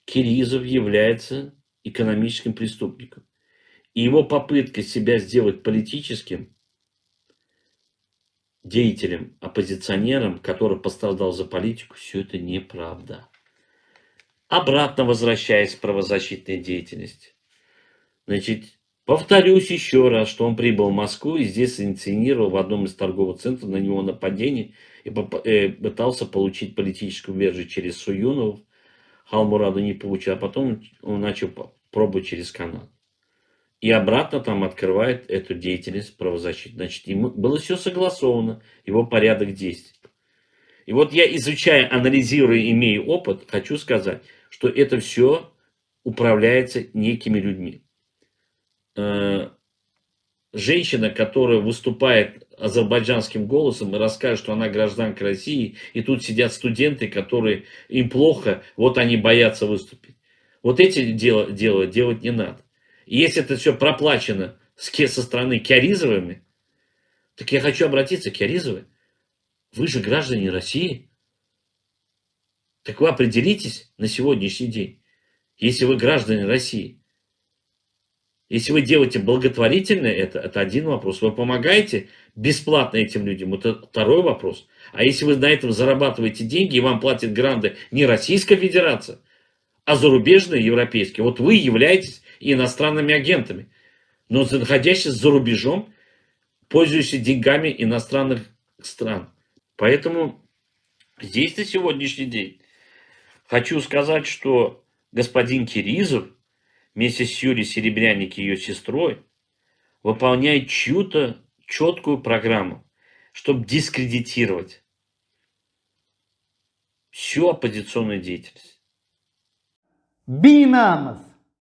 Киризов является экономическим преступником. И его попытка себя сделать политическим деятелем, оппозиционером, который пострадал за политику, все это неправда. Обратно возвращаясь к правозащитной деятельности. Значит, повторюсь еще раз, что он прибыл в Москву и здесь инициировал в одном из торговых центров на него нападение и пытался получить политическую убежище через Суюнов. Халмураду не получил, а потом он начал пробовать через Канаду. И обратно там открывает эту деятельность правозащитную. Значит, ему было все согласовано, его порядок действий. И вот я, изучая, анализируя, имея опыт, хочу сказать, что это все управляется некими людьми. Женщина, которая выступает азербайджанским голосом и рассказывает, что она гражданка России, и тут сидят студенты, которые им плохо, вот они боятся выступить. Вот эти дела делать не надо. И если это все проплачено со стороны Киаризовыми, так я хочу обратиться к Киаризовой. Вы же граждане России. Так вы определитесь на сегодняшний день, если вы граждане России. Если вы делаете благотворительно это один вопрос. Вы помогаете бесплатно этим людям, это второй вопрос. А если вы на этом зарабатываете деньги и вам платят гранты не Российская Федерация, а зарубежные, европейские, вот вы являетесь иностранными агентами, но находящиеся за рубежом, пользующиеся деньгами иностранных стран. Поэтому здесь на сегодняшний день хочу сказать, что господин Киризов вместе с Юлией Серебряник и ее сестрой выполняет чью-то четкую программу, чтобы дискредитировать всю оппозиционную деятельность. Binamaz.